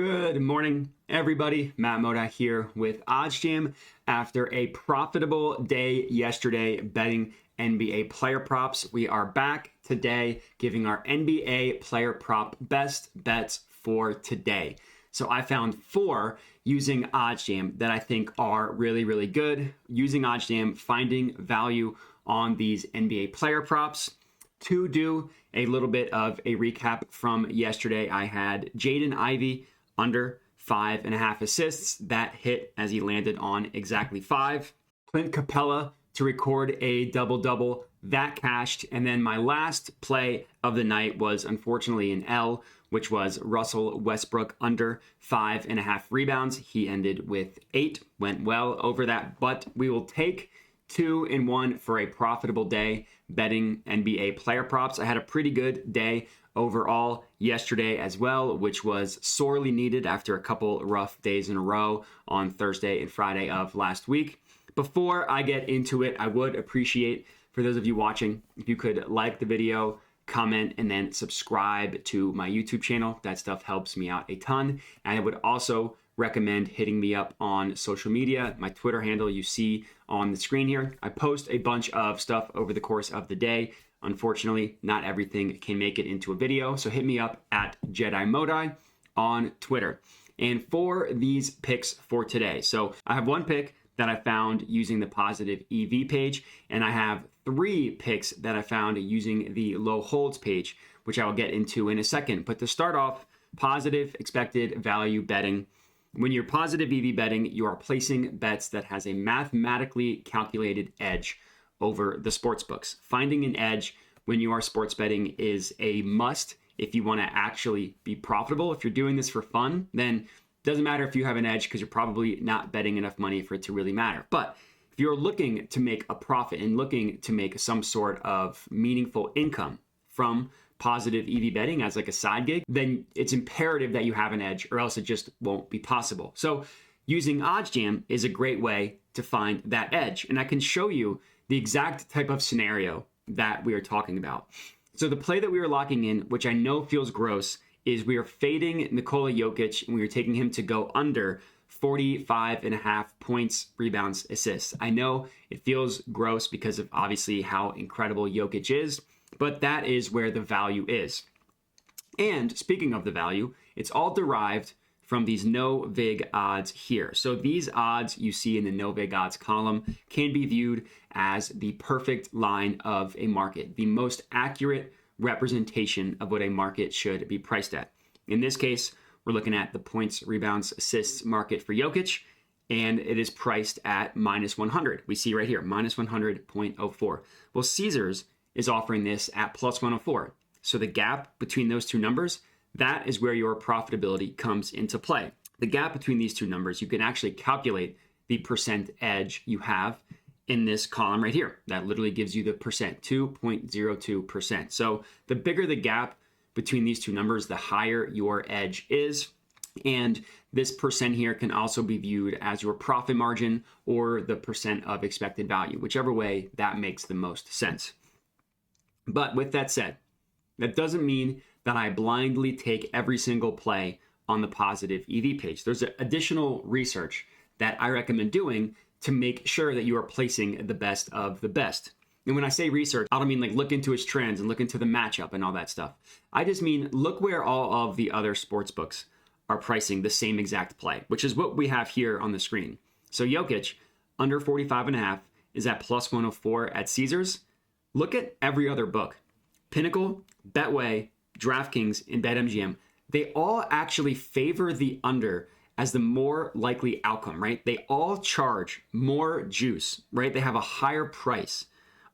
Good morning, everybody. Matt Moda here with OddsJam. After a profitable day yesterday betting NBA player props, we are back today giving our NBA player prop best bets for today. So I found 4 using OddsJam that I think are really good. Using OddsJam, finding value on these NBA player props. To do a little bit of a recap from yesterday, I had Jaden Ivey under 5.5 assists. That hit as he landed on exactly 5. Clint Capella to record a double-double. That cashed. And then my last play of the night was unfortunately an L, which was Russell Westbrook under 5.5 rebounds. He ended with 8. Went well over that, but we will take 2 and 1 for a profitable day betting NBA player props. I had a pretty good day overall yesterday as well, which was sorely needed after a couple rough days in a row on Thursday and Friday of last week. Before I get into it, I would appreciate, for those of you watching, if you could like the video, comment, and then subscribe to my YouTube channel. That stuff helps me out a ton. And I would also recommend hitting me up on social media. My Twitter handle you see on the screen here. I post a bunch of stuff over the course of the day. Unfortunately, not everything can make it into a video, so hit me up at Jedi Modi on Twitter. And for these picks for today, so I have 1 pick that I found using the positive EV page, and I have 3 picks that I found using the low holds page, which I will get into in a second. But to start off, positive expected value betting. When you're positive EV betting, you are placing bets that has a mathematically calculated edge over the sports books. Finding an edge when you are sports betting is a must if you want to actually be profitable. If you're doing this for fun, then it doesn't matter if you have an edge because you're probably not betting enough money for it to really matter. But if you're looking to make a profit and looking to make some sort of meaningful income from positive EV betting as like a side gig, then it's imperative that you have an edge or else it just won't be possible. So using OddsJam is a great way to find that edge. And I can show you the exact type of scenario that we are talking about. So the play that we are locking in, which I know feels gross, is we are fading Nikola Jokic and we are taking him to go under 45.5 points, rebounds, assists. I know it feels gross because of obviously how incredible Jokic is, but that is where the value is. And speaking of the value, it's all derived from these no vig odds here. So these odds you see in the no vig odds column can be viewed as the perfect line of a market, the most accurate representation of what a market should be priced at. In this case, we're looking at the points, rebounds, assists market for Jokic, and it is priced at minus 100. We see right here, minus 100.04. Well, Caesars is offering this at plus 104. So the gap between those two numbers, that is where your profitability comes into play. The gap between these two numbers, you can actually calculate the percent edge you have in this column right here. That literally gives you the percent, 2.02%. So the bigger the gap between these two numbers, the higher your edge is. And this percent here can also be viewed as your profit margin or the percent of expected value, whichever way that makes the most sense. But with that said, that doesn't mean that I blindly take every single play on the positive EV page. There's additional research that I recommend doing to make sure that you are placing the best of the best. And when I say research, I don't mean like look into its trends and look into the matchup and all that stuff. I just mean look where all of the other sports books are pricing the same exact play, which is what we have here on the screen. So Jokic under 45.5 is at plus 104 at Caesars. Look at every other book. Pinnacle, Betway, DraftKings, and BetMGM. They all actually favor the under as the more likely outcome, right? They all charge more juice, right? They have a higher price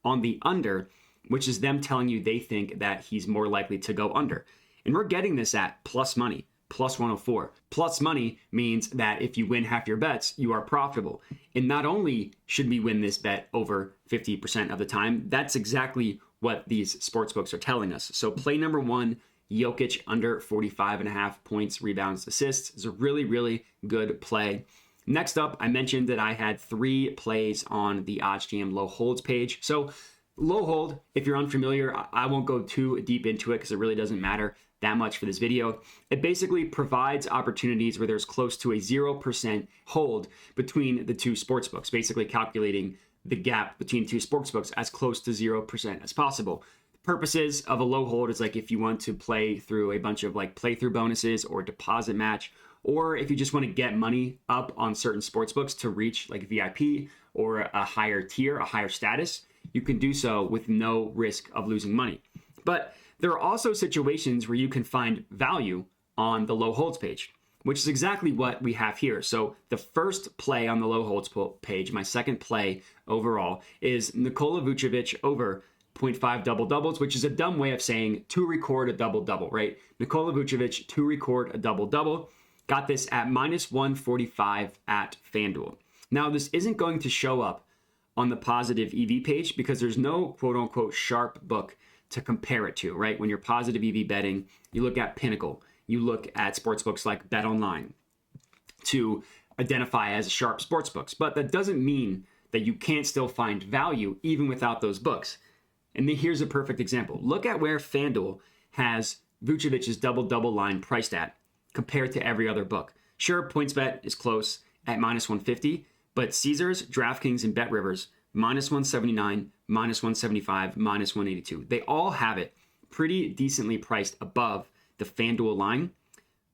on the under, which is them telling you they think that he's more likely to go under. And we're getting this at plus money, plus 104. Plus money means that if you win half your bets, you are profitable. And not only should we win this bet over 50% of the time, that's exactly what these sports books are telling us. So play number 1, Jokic under 45.5 points, rebounds, assists is a really good play. Next up, I mentioned that I had 3 plays on the OddsJam low holds page. So low hold, if you're unfamiliar, I won't go too deep into it because it really doesn't matter. that much for this video. It basically provides opportunities where there's close to a 0% hold between the two sportsbooks, basically calculating the gap between two sportsbooks as close to 0% as possible. Purposes of a low hold is like if you want to play through a bunch of like playthrough bonuses or deposit match, or if you just want to get money up on certain sportsbooks to reach like VIP or a higher tier, a higher status, you can do so with no risk of losing money. But there are also situations where you can find value on the low holds page, which is exactly what we have here. So the first play on the low holds page, my second play overall, is Nikola Vucevic over 0.5 double-doubles, which is a dumb way of saying to record a double-double, right? Nikola Vucevic to record a double-double. Got this at minus 145 at FanDuel. Now, this isn't going to show up on the positive EV page because there's no quote-unquote sharp book to compare it to, right? When you're positive EV betting, you look at Pinnacle, you look at sportsbooks like BetOnline to identify as sharp sportsbooks. But that doesn't mean that you can't still find value even without those books. And then here's a perfect example. Look at where FanDuel has Vucevic's double-double line priced at compared to every other book. Sure, PointsBet is close at minus 150, but Caesars, DraftKings, and BetRivers, minus 179, minus 175, minus 182. They all have it pretty decently priced above the FanDuel line,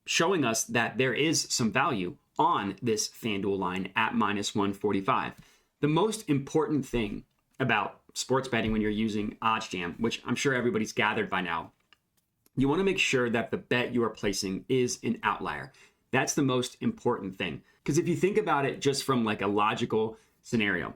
showing us that there is some value on this FanDuel line at minus 145. The most important thing about sports betting when you're using oddsjam, which I'm sure everybody's gathered by now, you want to make sure that the bet you are placing is an outlier. That's the most important thing. Because if you think about it just from like a logical scenario,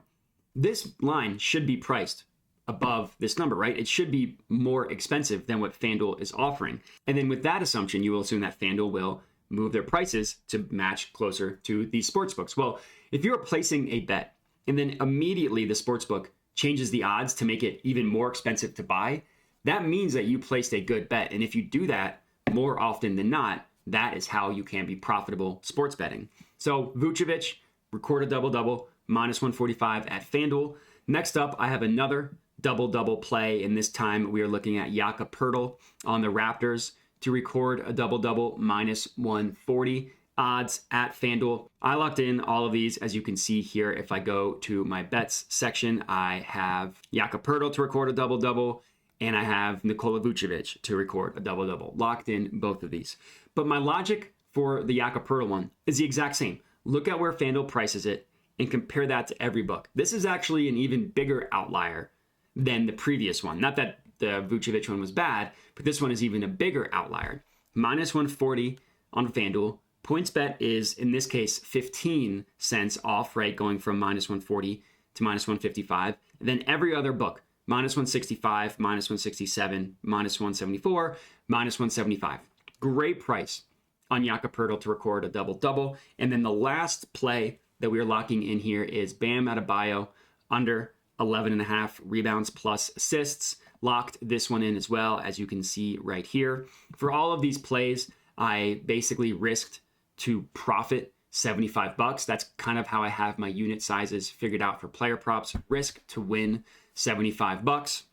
this line should be priced above this number, right? It should be more expensive than what FanDuel is offering. And then with that assumption, you will assume that FanDuel will move their prices to match closer to these sportsbooks. Well, if you're placing a bet and then immediately the sportsbook changes the odds to make it even more expensive to buy, that means that you placed a good bet. And if you do that more often than not, that is how you can be profitable sports betting. So Vucevic, record a double-double, minus 145 at FanDuel. Next up, I have another double-double play, and this time we are looking at Jakob Poeltl on the Raptors to record a double-double, minus 140 odds at FanDuel. I locked in all of these, as you can see here. If I go to my bets section, I have Jakob Poeltl to record a double-double, and I have Nikola Vucevic to record a double-double. Locked in both of these. But my logic for the Jakob Poeltl one is the exact same. Look at where FanDuel prices it and compare that to every book. This is actually an even bigger outlier than the previous one. Not that the Vucevic one was bad, but this one is even a bigger outlier. Minus 140 on FanDuel. PointsBet is, in this case, 15 cents off, right? Going from minus 140 to minus 155. And then every other book, minus 165, minus 167, minus 174, minus 175. Great price on Jakob Poeltl to record a double-double. And then the last play that we are locking in here is Bam Adebayo under 11.5 rebounds plus assists. Locked this one in as well, as you can see right here. For all of these plays, I basically risked to profit $75. That's kind of how I have my unit sizes figured out for player props. Risk to win $75.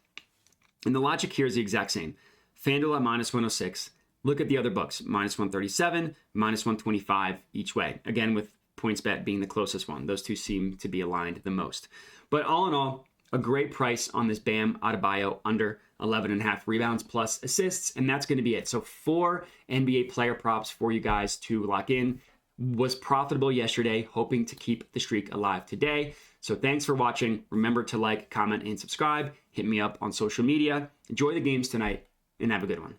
And the logic here is the exact same. FanDuel at minus 106. Look at the other books, minus 137, minus 125 each way. Again, with PointsBet being the closest one. Those two seem to be aligned the most. But all in all, a great price on this Bam Adebayo under 11.5 rebounds plus assists, and that's going to be it. So 4 NBA player props for you guys to lock in. Was profitable yesterday, hoping to keep the streak alive today. So thanks for watching. Remember to like, comment, and subscribe. Hit me up on social media. Enjoy the games tonight, and have a good one.